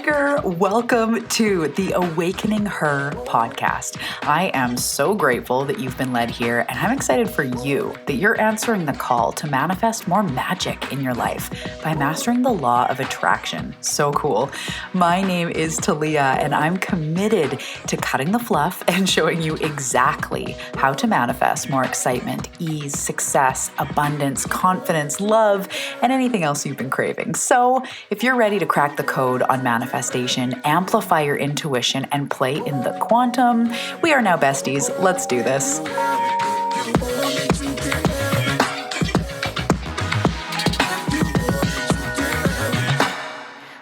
Seeker, welcome to the Awakening Her podcast. I am so grateful that you've been led here, and I'm excited for you that you're answering the call to manifest more magic in your life by mastering the law of attraction. So cool. My name is Talia, and I'm committed to cutting the fluff and showing you exactly how to manifest more excitement, ease, success, abundance, confidence, love, and anything else you've been craving. So if you're ready to crack the code on manifestation, amplify your intuition, and play in the quantum, we are now besties. Let's do this.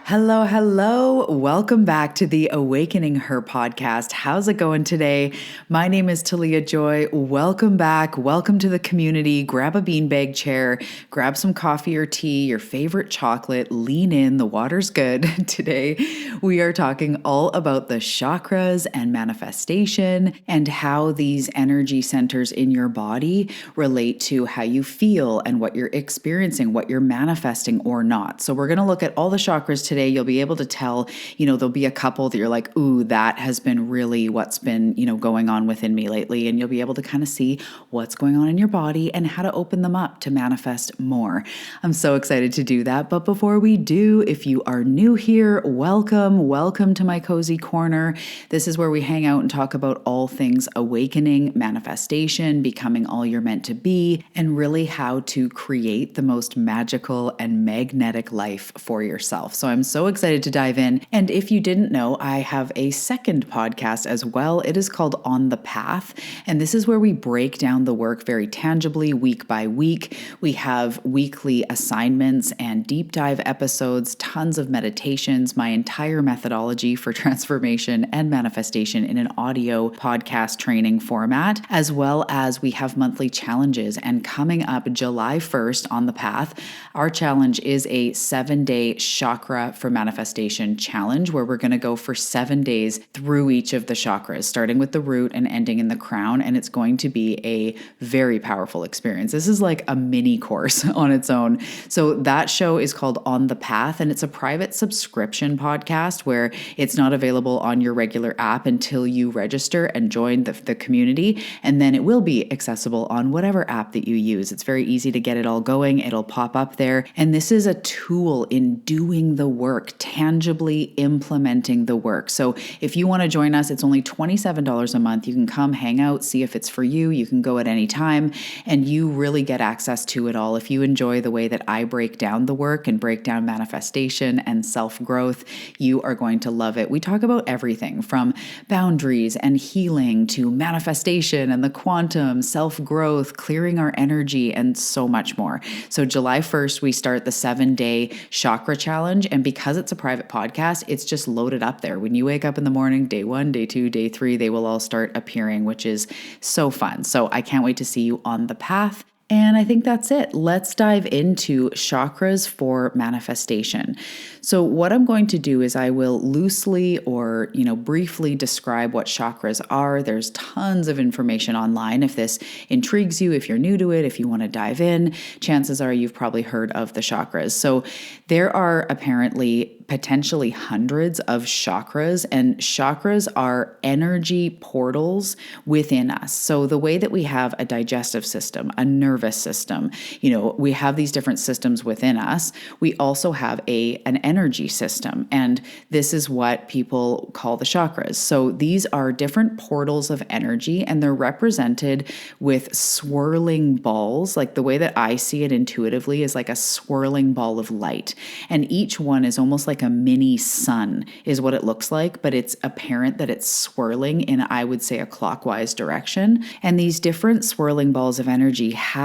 Hello. Welcome back to the Awakening Her podcast. How's it going today? My name is Talia Joy. Welcome back. Welcome to the community. Grab a beanbag chair, grab some coffee or tea, your favorite chocolate, lean in, the water's good. Today, we are talking all about the chakras and manifestation and how these energy centers in your body relate to how you feel and what you're experiencing, what you're manifesting or not. So we're going to look at all the chakras today. You'll be able to tell, there'll be a couple that you're like, ooh, that has been really what's been, going on within me lately. And you'll be able to kind of see what's going on in your body and how to open them up to manifest more. I'm so excited to do that. But before we do, if you are new here, welcome to my cozy corner. This is where we hang out and talk about all things awakening, manifestation, becoming all you're meant to be, and really how to create the most magical and magnetic life for yourself. So I'm so excited to dive in. And if you didn't know, I have a second podcast as well. It is called On the Path. And this is where we break down the work very tangibly, week by week. We have weekly assignments and deep dive episodes, tons of meditations, my entire methodology for transformation and manifestation in an audio podcast training format, as well as we have monthly challenges. And coming up July 1st on the Path, our challenge is a 7-day chakra for manifestation challenge where we're going to go for 7 days through each of the chakras, starting with the root and ending in the crown. And it's going to be a very powerful experience. This is like a mini course on its own. So that show is called On the Path, and it's a private subscription podcast where it's not available on your regular app until you register and join the community. And then it will be accessible on whatever app that you use. It's very easy to get it all going. It'll pop up there. And this is a tool in doing the work, tangibly implementing the work. So if you want to join us, it's only $27 a month. You can come hang out, see if it's for you. You can go at any time, and you really get access to it all. If you enjoy the way that I break down the work and break down manifestation and self-growth, you are going to love it. We talk about everything from boundaries and healing to manifestation and the quantum, self-growth, clearing our energy, and so much more. So July 1st, we start the 7-day chakra challenge. And because it's a private podcast, it's just loaded up there. When you wake up in the morning, day 1, day 2, day 3, they will all start appearing, which is so fun. So I can't wait to see you on the path. And I think that's it. Let's dive into chakras for manifestation. So what I'm going to do is I will loosely or, briefly describe what chakras are. There's tons of information online. If this intrigues you, if you're new to it, if you want to dive in, chances are you've probably heard of the chakras. So there are apparently potentially hundreds of chakras, and chakras are energy portals within us. So the way that we have a digestive system, a nervous system, we have these different systems within us. We also have an energy system, and this is what people call the chakras. So these are different portals of energy, and they're represented with swirling balls. Like the way that I see it intuitively is like a swirling ball of light, and each one is almost like a mini sun is what it looks like, but it's apparent that it's swirling in, I would say, a clockwise direction. And these different swirling balls of energy house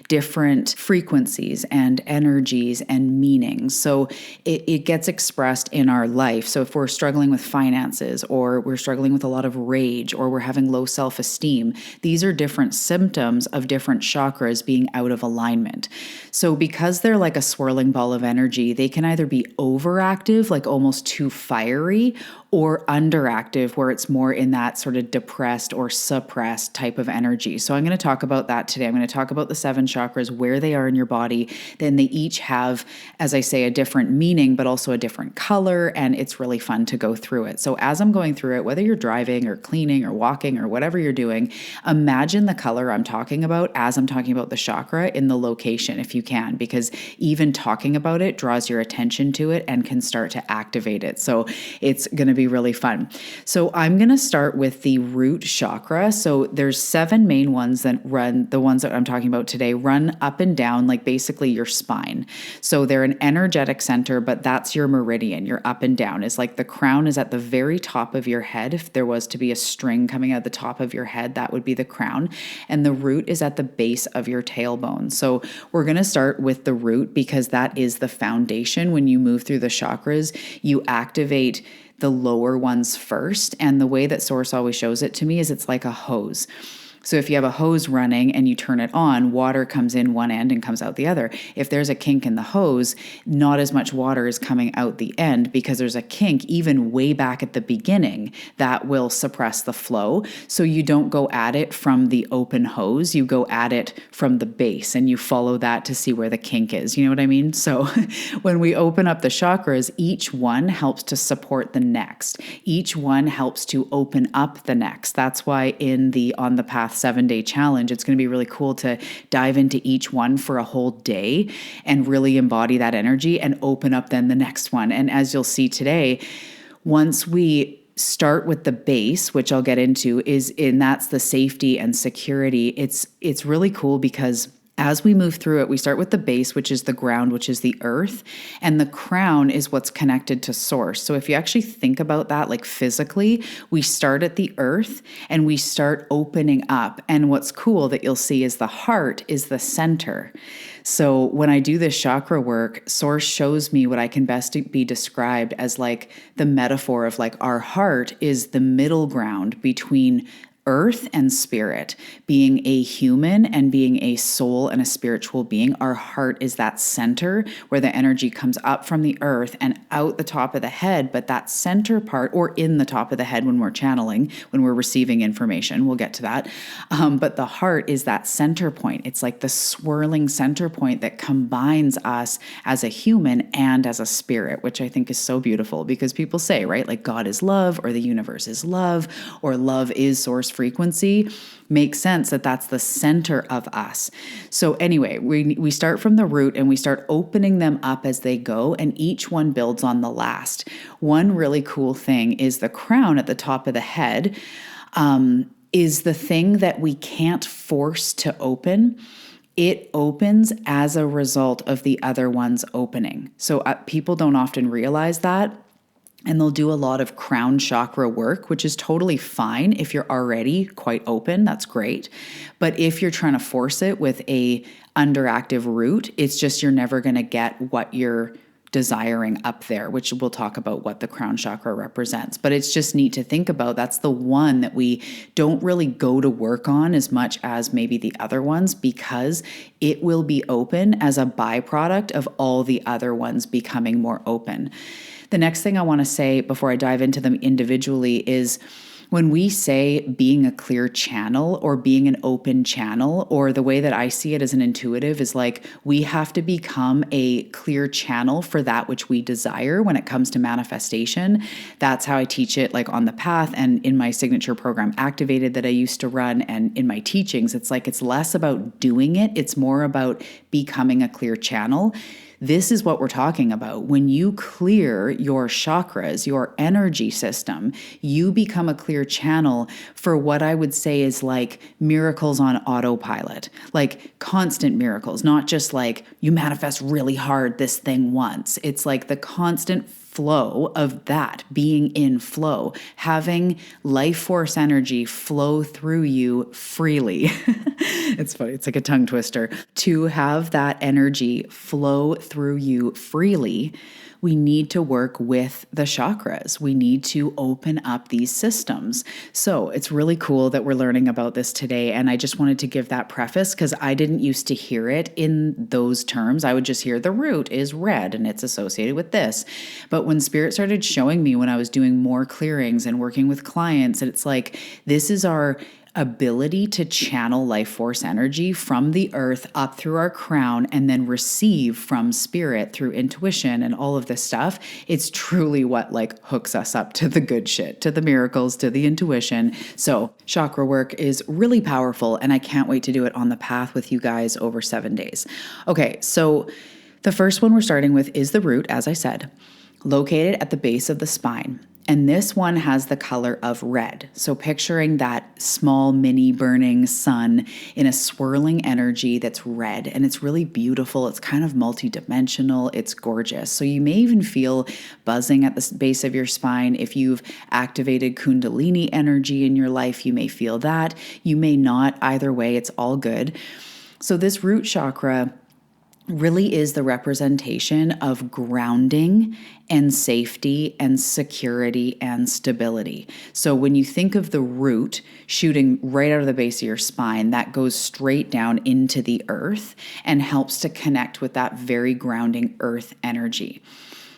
different frequencies and energies and meanings. So it gets expressed in our life. So if we're struggling with finances, or we're struggling with a lot of rage, or we're having low self-esteem, these are different symptoms of different chakras being out of alignment. So because they're like a swirling ball of energy, they can either be overactive, like almost too fiery, or underactive, where it's more in that sort of depressed or suppressed type of energy. So I'm going to talk about that today. I'm going to talk about the 7 chakras, where they are in your body. Then they each have, as I say, a different meaning, but also a different color. And it's really fun to go through it. So as I'm going through it, whether you're driving or cleaning or walking or whatever you're doing, imagine the color I'm talking about as I'm talking about the chakra in the location, if you can, because even talking about it draws your attention to it and can start to activate it. So it's going to be really fun. So I'm going to start with the root chakra. So there's 7 main ones that run, the ones that I'm talking about today, run up and down, like basically your spine. So they're an energetic center, but that's your meridian. Your up and down is like the crown is at the very top of your head. If there was to be a string coming out the top of your head, that would be the crown. And the root is at the base of your tailbone. So we're going to start with the root because that is the foundation. When you move through the chakras, you activate the lower ones first. And the way that Source always shows it to me is it's like a hose. So if you have a hose running and you turn it on, water comes in one end and comes out the other. If there's a kink in the hose, not as much water is coming out the end because there's a kink even way back at the beginning that will suppress the flow. So you don't go at it from the open hose, you go at it from the base and you follow that to see where the kink is. You know what I mean? So when we open up the chakras, each one helps to support the next. Each one helps to open up the next. That's why in the On the Path 7-day challenge, it's going to be really cool to dive into each one for a whole day and really embody that energy and open up then the next one. And as you'll see today, once we start with the base, which I'll get into, that's the safety and security. It's really cool because as we move through it, we start with the base, which is the ground, which is the earth, and the crown is what's connected to source. So if you actually think about that, like physically, we start at the earth and we start opening up. And what's cool that you'll see is the heart is the center. So when I do this chakra work, Source shows me what I can best be described as like the metaphor of like our heart is the middle ground between earth and spirit. Being a human and being a soul and a spiritual being, our heart is that center where the energy comes up from the earth and out the top of the head. But that center part, or in the top of the head when we're channeling, when we're receiving information, we'll get to that. But the heart is that center point. It's like the swirling center point that combines us as a human and as a spirit, which I think is so beautiful because people say, right, like God is love, or the universe is love, or love is source frequency. Makes sense that that's the center of us. So anyway, we start from the root and we start opening them up as they go, and each one builds on the last. One really cool thing is the crown at the top of the head is the thing that we can't force to open. It opens as a result of the other ones opening. So people don't often realize that. And they'll do a lot of crown chakra work, which is totally fine. If you're already quite open, that's great. But if you're trying to force it with a underactive root, it's just you're never going to get what you're desiring up there, which we'll talk about what the crown chakra represents. But it's just neat to think about. That's the one that we don't really go to work on as much as maybe the other ones, because it will be open as a byproduct of all the other ones becoming more open. The next thing I want to say before I dive into them individually is when we say being a clear channel or being an open channel, or the way that I see it as an intuitive is like we have to become a clear channel for that which we desire when it comes to manifestation. That's how I teach it, like on the path and in my signature program Activated that I used to run, and in my teachings. It's like it's less about doing it. It's more about becoming a clear channel. This is what we're talking about. When you clear your chakras, your energy system, you become a clear channel for what I would say is like miracles on autopilot, like constant miracles, not just like you manifest really hard this thing once. It's like the constant flow of that, being in flow, having life force energy flow through you freely. It's funny. It's like a tongue twister. To have that energy flow through you freely, we need to work with the chakras. We need to open up these systems. So it's really cool that we're learning about this today. And I just wanted to give that preface because I didn't used to hear it in those terms. I would just hear the root is red and it's associated with this. But when Spirit started showing me when I was doing more clearings and working with clients, it's like, this is our ability to channel life force energy from the earth up through our crown and then receive from spirit through intuition and all of this stuff. It's truly what like hooks us up to the good shit, to the miracles, to the intuition. So chakra work is really powerful and I can't wait to do it on the path with you guys over 7 days. Okay, so the first one we're starting with is the root, as I said, located at the base of the spine. And this one has the color of red. So picturing that small mini burning sun in a swirling energy that's red. And it's really beautiful. It's kind of multidimensional. It's gorgeous. So you may even feel buzzing at the base of your spine. If you've activated Kundalini energy in your life, you may feel that. You may not. Either way, it's all good. So this root chakra really is the representation of grounding and safety and security and stability. So when you think of the root shooting right out of the base of your spine, that goes straight down into the earth and helps to connect with that very grounding earth energy.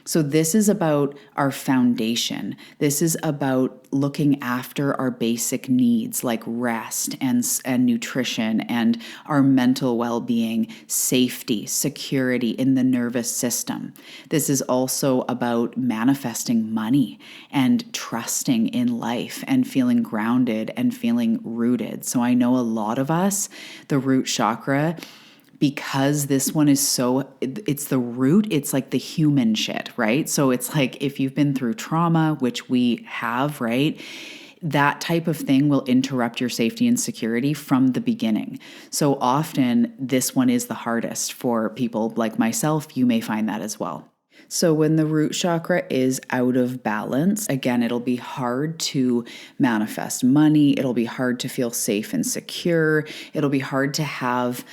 So this is about our foundation. This is about looking after our basic needs like rest and nutrition and our mental well-being, safety, security in the nervous system. This is also about manifesting money and trusting in life and feeling grounded and feeling rooted. So I know a lot of us, the root chakra, because this one is it's the root, it's like the human shit, right? So it's like if you've been through trauma, which we have, right? That type of thing will interrupt your safety and security from the beginning. So often this one is the hardest for people like myself. You may find that as well. So when the root chakra is out of balance, again, it'll be hard to manifest money. It'll be hard to feel safe and secure. It'll be hard to have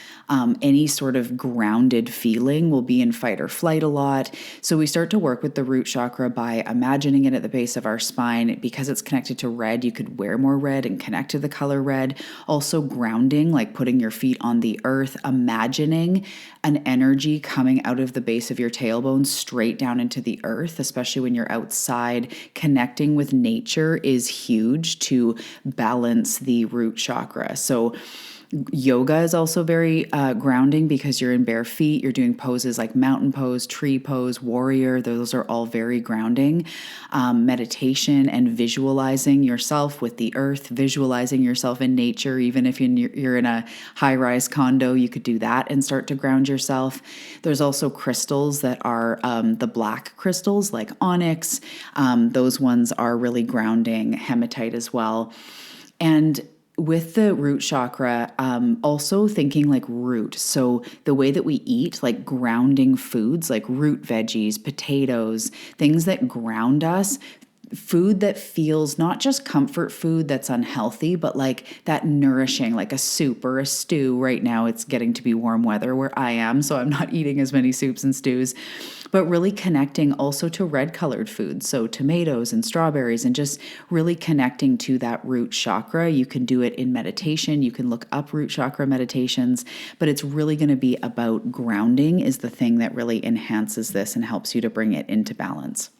any sort of grounded feeling. We'll be in fight or flight a lot. So we start to work with the root chakra by imagining it at the base of our spine. Because it's connected to red, you could wear more red and connect to the color red. Also grounding, like putting your feet on the earth, imagining an energy coming out of the base of your tailbone straight down into the earth, especially when you're outside. Connecting with nature is huge to balance the root chakra. So yoga is also very grounding because you're in bare feet. You're doing poses like mountain pose, tree pose, warrior. Those are all very grounding. Meditation and visualizing yourself with the earth, visualizing yourself in nature. Even if you're in a high-rise condo, you could do that and start to ground yourself. There's also crystals that are the black crystals like onyx. Those ones are really grounding. Hematite as well. And with the root chakra, also thinking like root. So the way that we eat, like grounding foods, like root veggies, potatoes, things that ground us, food that feels not just comfort food that's unhealthy, but like that nourishing, like a soup or a stew. Right now it's getting to be warm weather where I am, so I'm not eating as many soups and stews, but really connecting also to red colored foods. So tomatoes and strawberries, and just really connecting to that root chakra. You can do it in meditation. You can look up root chakra meditations, but it's really going to be about grounding is the thing that really enhances this and helps you to bring it into balance.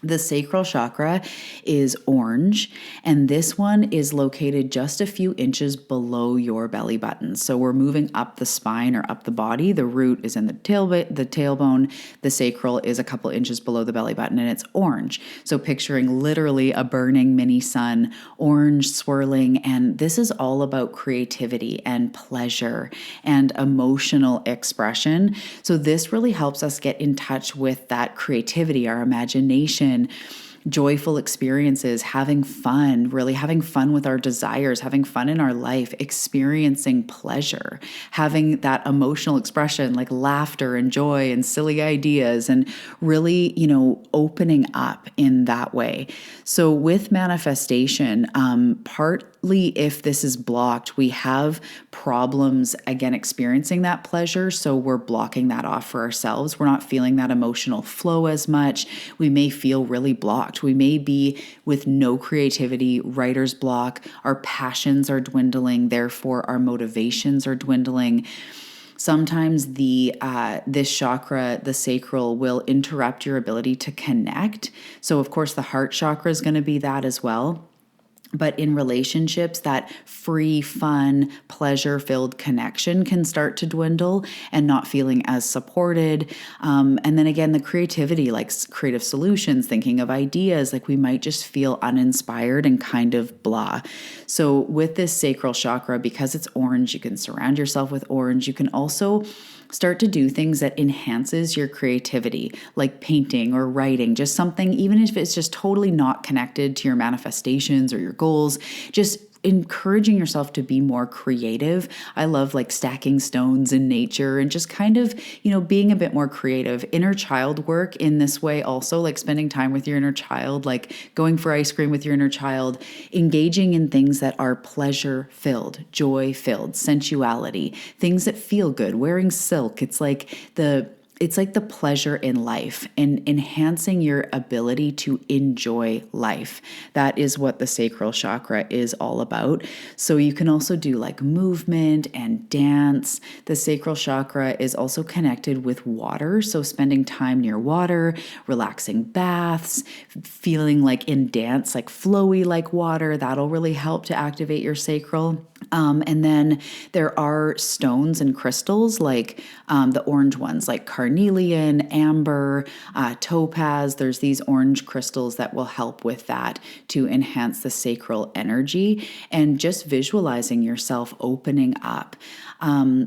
The sacral chakra is orange, and this one is located just a few inches below your belly button. So we're moving up the spine or up the body. The root is in the tailbone. The sacral is a couple inches below the belly button, and it's orange. So picturing literally a burning mini sun, orange swirling, and this is all about creativity and pleasure and emotional expression. So this really helps us get in touch with that creativity, our imagination, joyful experiences, having fun, really having fun with our desires, having fun in our life, experiencing pleasure, having that emotional expression like laughter and joy and silly ideas, and really, opening up in that way. So with manifestation, part partly if this is blocked, we have problems, again, experiencing that pleasure. So we're blocking that off for ourselves. We're not feeling that emotional flow as much. We may feel really blocked. We may be with no creativity, writer's block. Our passions are dwindling. Therefore, our motivations are dwindling. Sometimes this chakra, the sacral, will interrupt your ability to connect. So, of course, the heart chakra is going to be that as well. But in relationships, that free, fun, pleasure-filled connection can start to dwindle and not feeling as supported. And then again, the creativity, like creative solutions, thinking of ideas, like we might just feel uninspired and kind of blah. So with this sacral chakra, because it's orange, you can surround yourself with orange. You can also start to do things that enhances your creativity, like painting or writing, just something, even if it's just totally not connected to your manifestations or your goals, just encouraging yourself to be more creative. I love like stacking stones in nature and just kind of, being a bit more creative. Inner child work in this way also, like spending time with your inner child, like going for ice cream with your inner child, engaging in things that are pleasure filled, joy filled, sensuality, things that feel good, wearing silk. It's like the pleasure in life and enhancing your ability to enjoy life. That is what the sacral chakra is all about. So you can also do like movement and dance. The sacral chakra is also connected with water. So spending time near water, relaxing baths, feeling like in dance, like flowy like water, that'll really help to activate your sacral. And then there are stones and crystals like the orange ones like carnelian, amber, topaz. There's these orange crystals that will help with that to enhance the sacral energy and just visualizing yourself opening up.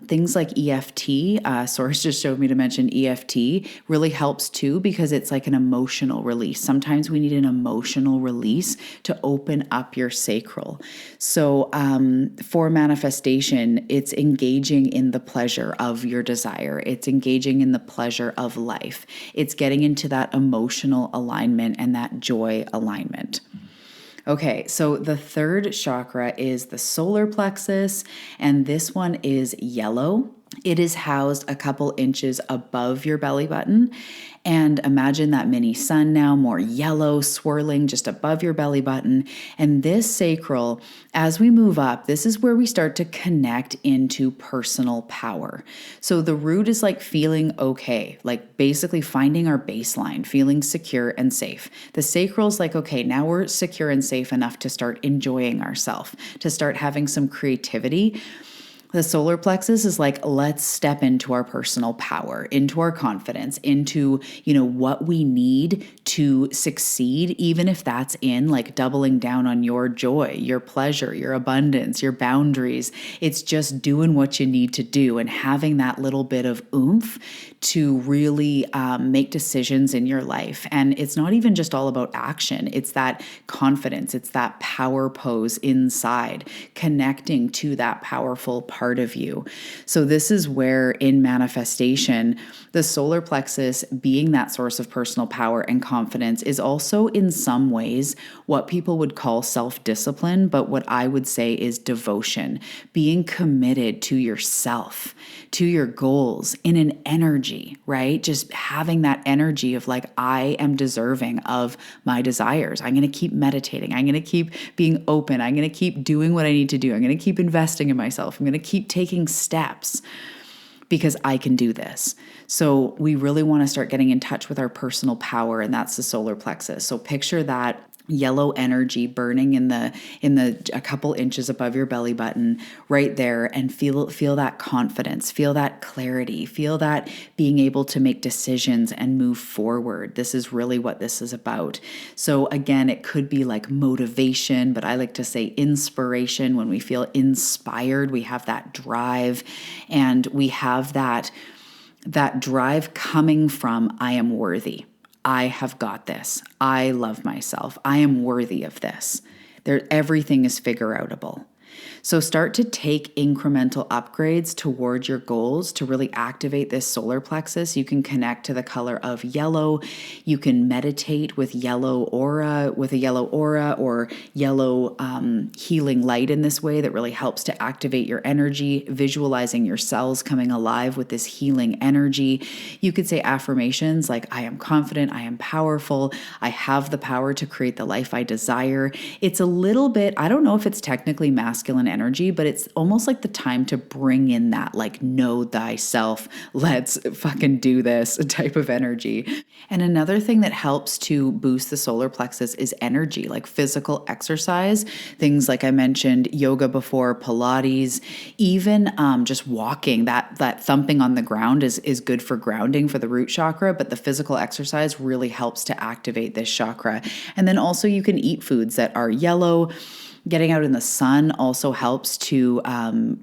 Things like EFT, Source just showed me to mention EFT, really helps too because it's like an emotional release. Sometimes we need an emotional release to open up your sacral. So for manifestation, it's engaging in the pleasure of your desire. It's engaging in the pleasure of life. It's getting into that emotional alignment and that joy alignment. Okay, so the third chakra is the solar plexus, and this one is yellow. It is housed a couple inches above your belly button. And imagine that mini sun now, more yellow, swirling just above your belly button. And this sacral, as we move up, this is where we start to connect into personal power. So the root is like feeling okay, like basically finding our baseline, feeling secure and safe. The sacral is like, okay, now we're secure and safe enough to start enjoying ourselves, to start having some creativity. The solar plexus is like, let's step into our personal power, into our confidence, into, what we need to succeed, even if that's in like doubling down on your joy, your pleasure, your abundance, your boundaries. It's just doing what you need to do and having that little bit of oomph to really make decisions in your life. And it's not even just all about action. It's that confidence. It's that power pose inside, connecting to that powerful part of you. So this is where in manifestation, the solar plexus being that source of personal power and confidence is also in some ways what people would call self-discipline, but what I would say is devotion, being committed to yourself, to your goals in an energy, right? Just having that energy of like, I am deserving of my desires. I'm going to keep meditating. I'm going to keep being open. I'm going to keep doing what I need to do. I'm going to keep investing in myself. I'm going to keep taking steps because I can do this. So we really want to start getting in touch with our personal power, and that's the solar plexus. So picture that yellow energy burning in the a couple inches above your belly button right there, and feel that confidence, feel that clarity, feel that being able to make decisions and move forward. This is really what this is about. So again, it could be like motivation, but I like to say inspiration. When we feel inspired, we have that drive, and we have that drive coming from I am worthy. I have got this. I love myself. I am worthy of this. Everything is figure outable. So start to take incremental upgrades toward your goals to really activate this solar plexus. You can connect to the color of yellow. You can meditate with a yellow aura or yellow healing light in this way that really helps to activate your energy, visualizing your cells coming alive with this healing energy. You could say affirmations like, I am confident, I am powerful, I have the power to create the life I desire. It's a little bit, I don't know if it's technically masculine energy, but it's almost like the time to bring in that, like, know thyself, let's fucking do this type of energy. And another thing that helps to boost the solar plexus is energy, like physical exercise. Things like I mentioned, yoga before, Pilates, even just walking, that thumping on the ground is good for grounding for the root chakra, but the physical exercise really helps to activate this chakra. And then also you can eat foods that are yellow. Getting out in the sun also helps to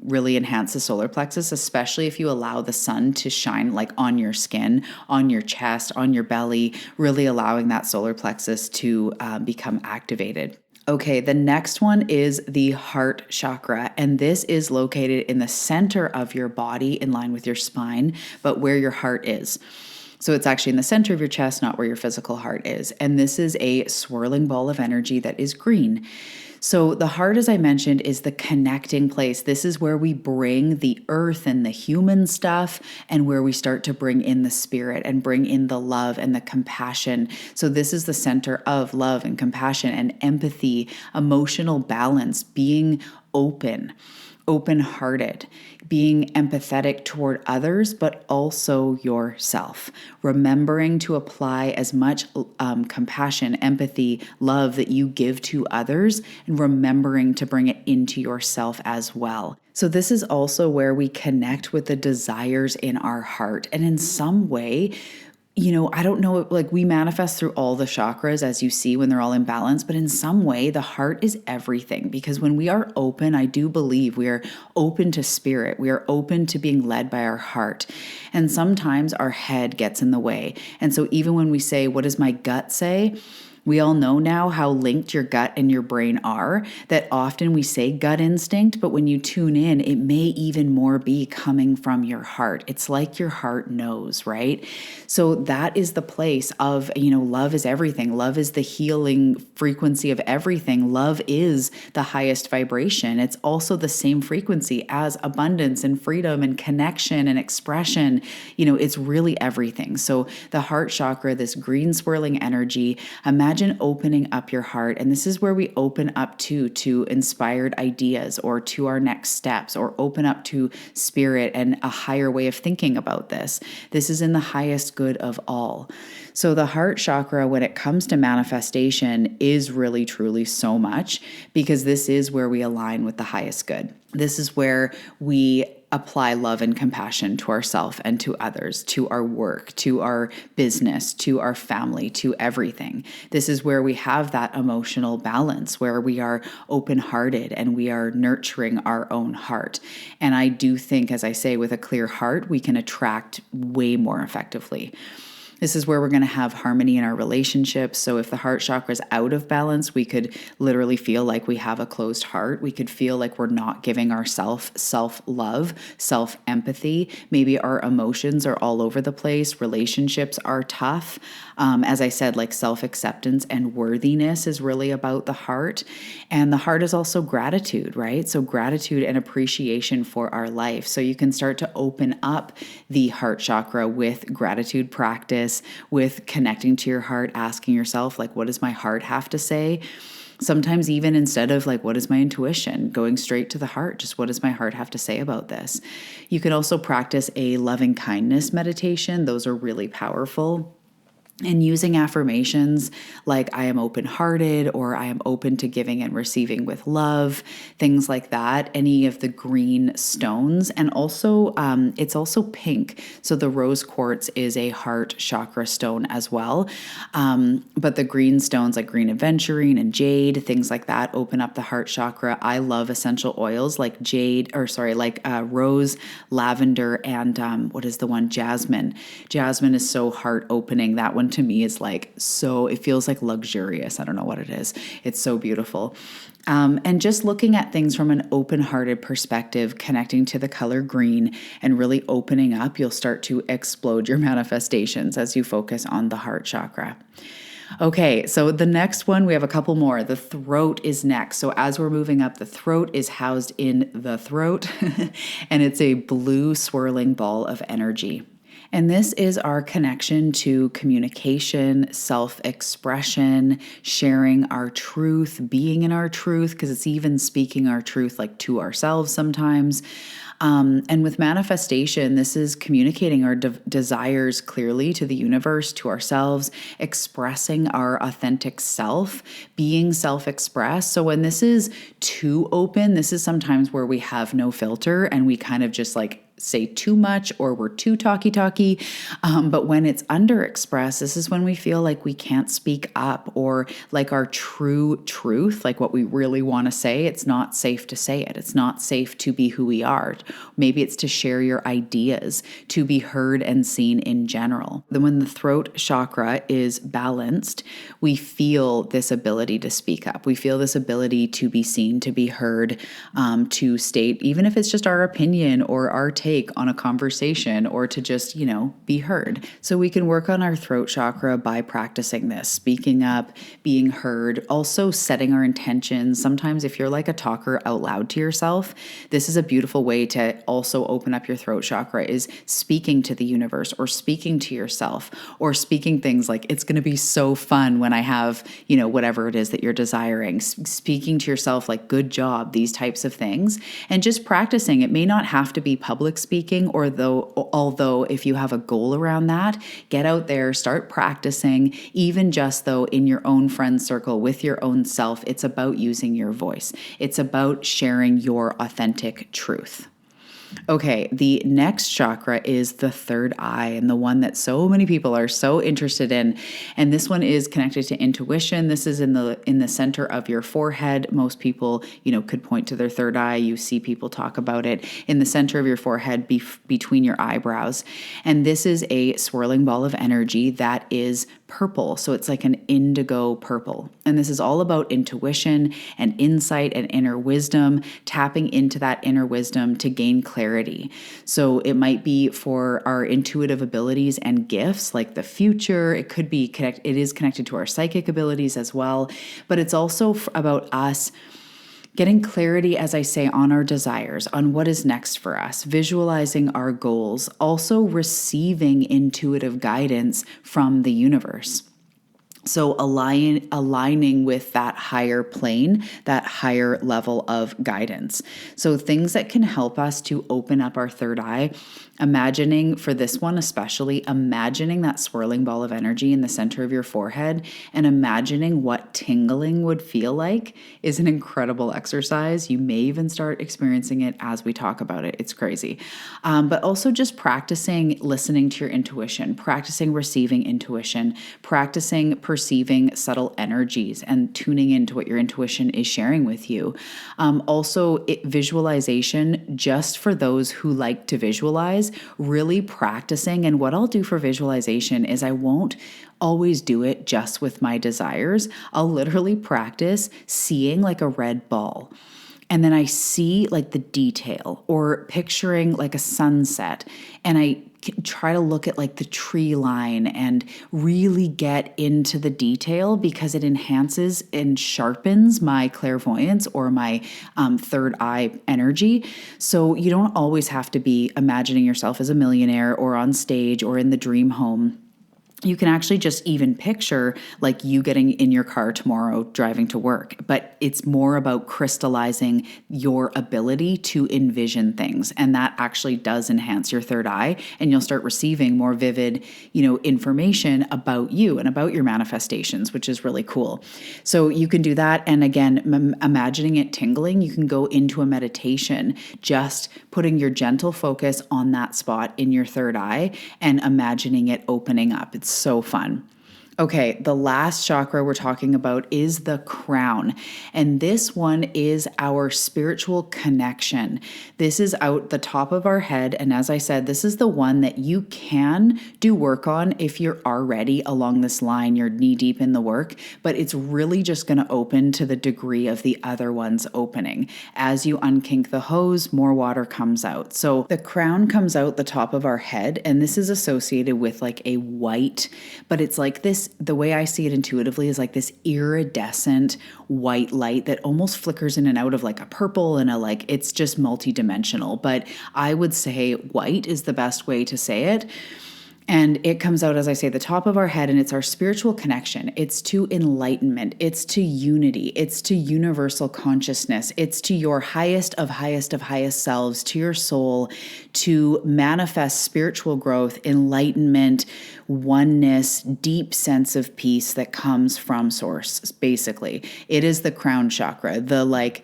really enhance the solar plexus, especially if you allow the sun to shine like on your skin, on your chest, on your belly, really allowing that solar plexus to become activated. Okay, the next one is the heart chakra, and this is located in the center of your body in line with your spine, but where your heart is. So it's actually in the center of your chest, not where your physical heart is. And this is a swirling ball of energy that is green. So the heart, as I mentioned, is the connecting place. This is where we bring the earth and the human stuff and where we start to bring in the spirit and bring in the love and the compassion. So this is the center of love and compassion and empathy, emotional balance, being open-hearted, being empathetic toward others, but also yourself. Remembering to apply as much compassion, empathy, love that you give to others, and remembering to bring it into yourself as well. So this is also where we connect with the desires in our heart. And in some way, I don't know, like we manifest through all the chakras as you see when they're all in balance, but in some way the heart is everything, because when we are open, I do believe we are open to spirit. We are open to being led by our heart. And sometimes our head gets in the way. And so even when we say, what does my gut say? We all know now how linked your gut and your brain are, that often we say gut instinct, but when you tune in, it may even more be coming from your heart. It's like your heart knows, right? So that is the place of, love is everything. Love is the healing frequency of everything. Love is the highest vibration. It's also the same frequency as abundance and freedom and connection and expression. It's really everything. So the heart chakra, this green swirling energy, imagine opening up your heart. And this is where we open up to inspired ideas or to our next steps, or open up to spirit and a higher way of thinking about this. This is in the highest good of all. So the heart chakra, when it comes to manifestation, is really truly so much, because this is where we align with the highest good. This is where we apply love and compassion to ourselves and to others, to our work, to our business, to our family, to everything. This is where we have that emotional balance, where we are open-hearted and we are nurturing our own heart. And I do think, as I say, with a clear heart, we can attract way more effectively. This is where we're going to have harmony in our relationships. So if the heart chakra is out of balance, we could literally feel like we have a closed heart. We could feel like we're not giving ourselves self-love, self-empathy. Maybe our emotions are all over the place. Relationships are tough. As I said, like self-acceptance and worthiness is really about the heart. And the heart is also gratitude, right? So gratitude and appreciation for our life. So you can start to open up the heart chakra with gratitude practice, with connecting to your heart, asking yourself, like, what does my heart have to say? Sometimes even instead of like, what is my intuition, going straight to the heart, just what does my heart have to say about this? You can also practice a loving kindness meditation. Those are really powerful. And using affirmations like I am open-hearted, or I am open to giving and receiving with love, things like that, any of the green stones. And also, it's also pink. So the rose quartz is a heart chakra stone as well. But the green stones like green aventurine and jade, things like that, open up the heart chakra. I love essential oils like rose, lavender, and what is the one? Jasmine. Jasmine is so heart opening. That one one to me is like so, it feels like luxurious. I don't know what it is. It's so beautiful. And just looking at things from an open-hearted perspective, connecting to the color green and really opening up, you'll start to explode your manifestations as you focus on the heart chakra. Okay, so the next one, we have a couple more. The throat is next. So as we're moving up, the throat is housed in the throat, and it's a blue swirling ball of energy. And this is our connection to communication, self-expression, sharing our truth, being in our truth, because it's even speaking our truth like to ourselves sometimes. And with manifestation, this is communicating our desires clearly to the universe, to ourselves, expressing our authentic self, being self-expressed. So when this is too open, this is sometimes where we have no filter and we kind of just like say too much or we're too talky. But when it's underexpressed, this is when we feel like we can't speak up or like our true truth, like what we really want to say. It's not safe to say it. It's not safe to be who we are. Maybe it's to share your ideas, to be heard and seen in general. Then when the throat chakra is balanced, we feel this ability to speak up. We feel this ability to be seen, to be heard, to state, even if it's just our opinion or our take on a conversation, or to just, be heard. So we can work on our throat chakra by practicing this, speaking up, being heard, also setting our intentions. Sometimes if you're like a talker out loud to yourself, this is a beautiful way to also open up your throat chakra, is speaking to the universe or speaking to yourself or speaking things like, it's going to be so fun when I have, whatever it is that you're desiring, speaking to yourself like, good job, these types of things, and just practicing. It may not have to be public speaking, although if you have a goal around that, get out there, start practicing, even just though in your own friend circle with your own self. It's about using your voice. It's about sharing your authentic truth. Okay, the next chakra is the third eye, and the one that so many people are so interested in. And this one is connected to intuition. This is in the center of your forehead. Most people, could point to their third eye. You see people talk about it in the center of your forehead, between your eyebrows. And this is a swirling ball of energy that is purple. So it's like an indigo purple. And this is all about intuition and insight and inner wisdom, tapping into that inner wisdom to gain clarity. So it might be for our intuitive abilities and gifts, like the future. It could be it is connected to our psychic abilities as well. But it's also about us getting clarity, as I say, on our desires, on what is next for us, visualizing our goals, also receiving intuitive guidance from the universe. So aligning with that higher plane, that higher level of guidance. So things that can help us to open up our third eye, imagining, for this one especially, imagining that swirling ball of energy in the center of your forehead and imagining what tingling would feel like is an incredible exercise. You may even start experiencing it as we talk about it. It's crazy. But also just practicing listening to your intuition, practicing receiving intuition, practicing perceiving subtle energies and tuning into what your intuition is sharing with you. Also, visualization, just for those who like to visualize, really practicing. And what I'll do for visualization is I won't always do it just with my desires. I'll literally practice seeing like a red ball. And then I see like the detail, or picturing like a sunset. And I try to look at like the tree line and really get into the detail, because it enhances and sharpens my clairvoyance or my third eye energy. So you don't always have to be imagining yourself as a millionaire or on stage or in the dream home. You can actually just even picture like you getting in your car tomorrow driving to work, but it's more about crystallizing your ability to envision things. And that actually does enhance your third eye, and you'll start receiving more vivid, information about you and about your manifestations, which is really cool. So you can do that. And again, imagining it tingling, you can go into a meditation, just putting your gentle focus on that spot in your third eye and imagining it opening up. It's so fun. Okay, the last chakra we're talking about is the crown. And this one is our spiritual connection. This is out the top of our head. And as I said, this is the one that you can do work on if you're already along this line, you're knee deep in the work, but it's really just going to open to the degree of the other ones opening. As you unkink the hose, more water comes out. So the crown comes out the top of our head, and this is associated with like a white, but it's like this, the way I see it intuitively is like this iridescent white light that almost flickers in and out of like a purple and a like, it's just multidimensional. But I would say white is the best way to say it. And it comes out, as I say, the top of our head, and it's our spiritual connection. It's to enlightenment. It's to unity. It's to universal consciousness. It's to your highest of highest selves, to your soul, to manifest spiritual growth, enlightenment, oneness, deep sense of peace that comes from source, basically. It is the crown chakra, the like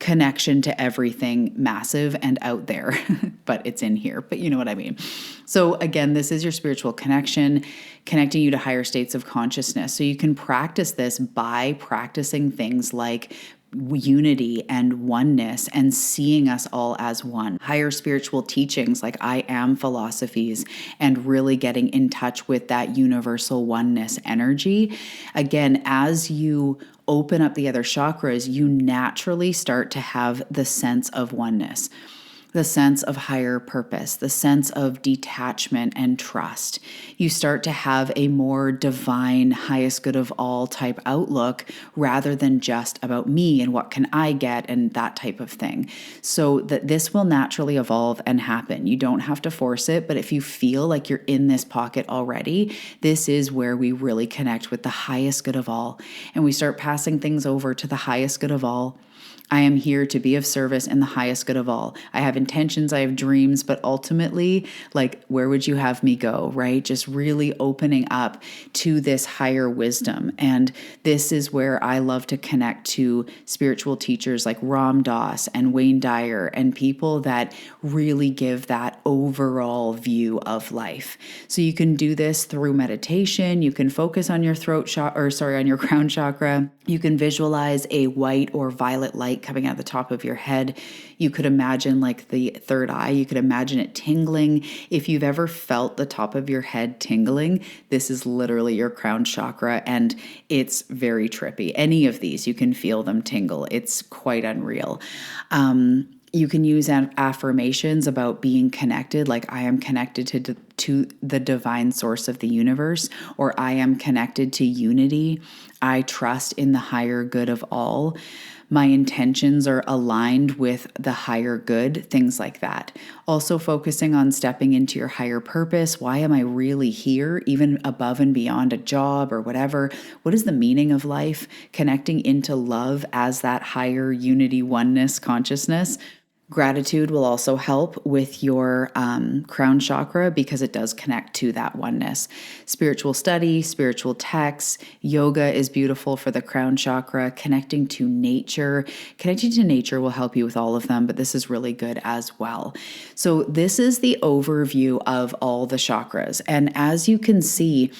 connection to everything massive and out there, but it's in here, but you know what I mean. So again, this is your spiritual connection, connecting you to higher states of consciousness. So you can practice this by practicing things like unity and oneness and seeing us all as one. Higher spiritual teachings like I am philosophies and really getting in touch with that universal oneness energy. Again, as you open up the other chakras, you naturally start to have the sense of oneness, the sense of higher purpose, the sense of detachment and trust. You start to have a more divine, highest good of all type outlook rather than just about me and what can I get and that type of thing. So that this will naturally evolve and happen. You don't have to force it, but if you feel like you're in this pocket already, this is where we really connect with the highest good of all. And we start passing things over to the highest good of all. I am here to be of service in the highest good of all. I have intentions, I have dreams, but ultimately, like, where would you have me go, right? Just really opening up to this higher wisdom. And this is where I love to connect to spiritual teachers like Ram Dass and Wayne Dyer and people that really give that overall view of life. So you can do this through meditation. You can focus on your on your crown chakra. You can visualize a white or violet light coming out the top of your head. You could imagine like the third eye, you could imagine it tingling. If you've ever felt the top of your head tingling, this is literally your crown chakra, and it's very trippy. Any of these, you can feel them tingle. It's quite unreal. You can use affirmations about being connected, like I am connected to the divine source of the universe, or I am connected to unity. I trust in the higher good of all. My intentions are aligned with the higher good, things like that. Also focusing on stepping into your higher purpose. Why am I really here, even above and beyond a job or whatever? What is the meaning of life? Connecting into love as that higher unity, oneness consciousness. Gratitude will also help with your crown chakra because it does connect to that oneness. Spiritual study, spiritual texts, yoga is beautiful for the crown chakra. Connecting to nature. Connecting to nature will help you with all of them, but this is really good as well. So this is the overview of all the chakras. And as you can see,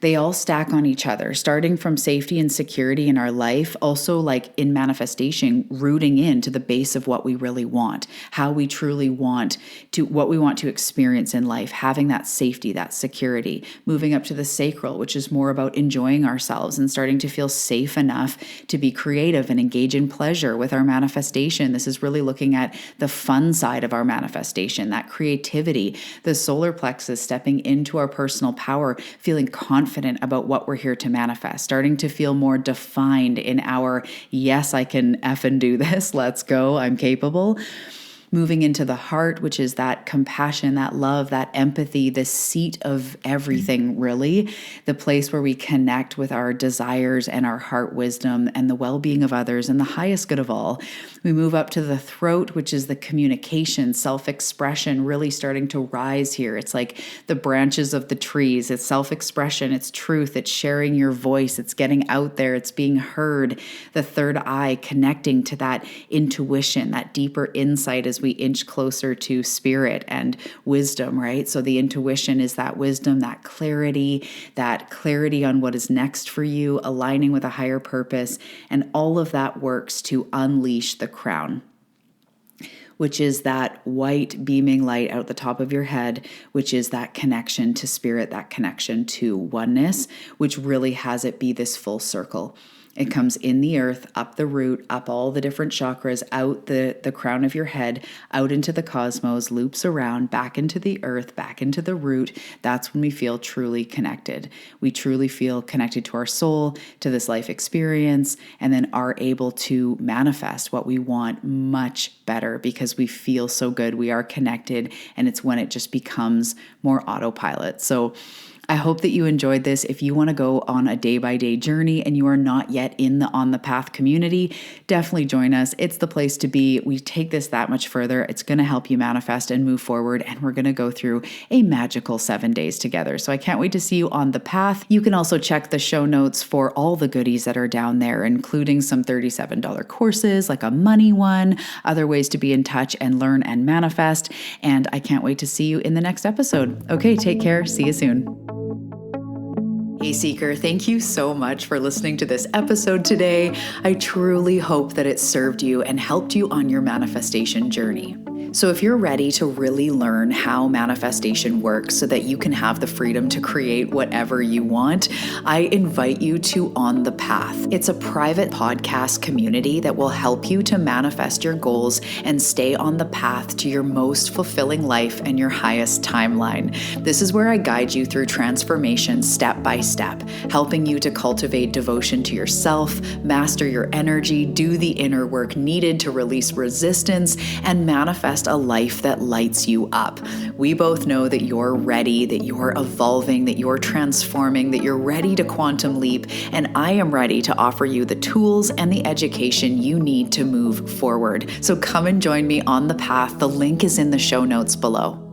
they all stack on each other, starting from safety and security in our life, also like in manifestation, rooting into the base of what we really want, how we truly want to, what we want to experience in life, having that safety, that security, moving up to the sacral, which is more about enjoying ourselves and starting to feel safe enough to be creative and engage in pleasure with our manifestation. This is really looking at the fun side of our manifestation, that creativity, the solar plexus, stepping into our personal power, feeling confident about what we're here to manifest, starting to feel more defined in our, yes, I can effing do this, let's go, I'm capable. Moving into the heart, which is that compassion, that love, that empathy, the seat of everything, really, the place where we connect with our desires and our heart wisdom and the well-being of others and the highest good of all. We move up to the throat, which is the communication, self-expression, really starting to rise here. It's like the branches of the trees. It's self-expression, it's truth, it's sharing your voice, it's getting out there, it's being heard. The third eye, connecting to that intuition, that deeper insight as we inch closer to spirit and wisdom, right? So the intuition is that wisdom, that clarity on what is next for you, aligning with a higher purpose. And all of that works to unleash the crown, which is that white beaming light out the top of your head, which is that connection to spirit, that connection to oneness, which really has it be this full circle. It comes in the earth, up the root, up all the different chakras, out the crown of your head, out into the cosmos, loops around, back into the earth, back into the root. That's when we feel truly connected. We truly feel connected to our soul, to this life experience, and then are able to manifest what we want much better because we feel so good. We are connected, and it's when it just becomes more autopilot. So I hope that you enjoyed this. If you want to go on a day-by-day journey and you are not yet in the On the Path community, definitely join us. It's the place to be. We take this that much further. It's going to help you manifest and move forward, and we're going to go through a magical 7 days together. So I can't wait to see you on the path. You can also check the show notes for all the goodies that are down there, including some $37 courses, like a money one, other ways to be in touch and learn and manifest. And I can't wait to see you in the next episode. Okay, take care. See you soon. Hey Seeker, thank you so much for listening to this episode today. I truly hope that it served you and helped you on your manifestation journey. So if you're ready to really learn how manifestation works so that you can have the freedom to create whatever you want, I invite you to On the Path. It's a private podcast community that will help you to manifest your goals and stay on the path to your most fulfilling life and your highest timeline. This is where I guide you through transformation step by step, helping you to cultivate devotion to yourself, master your energy, do the inner work needed to release resistance, and manifest a life that lights you up. We both know that you're ready, that you're evolving, that you're transforming, that you're ready to quantum leap, and I am ready to offer you the tools and the education you need to move forward. So come and join me on the path. The link is in the show notes below.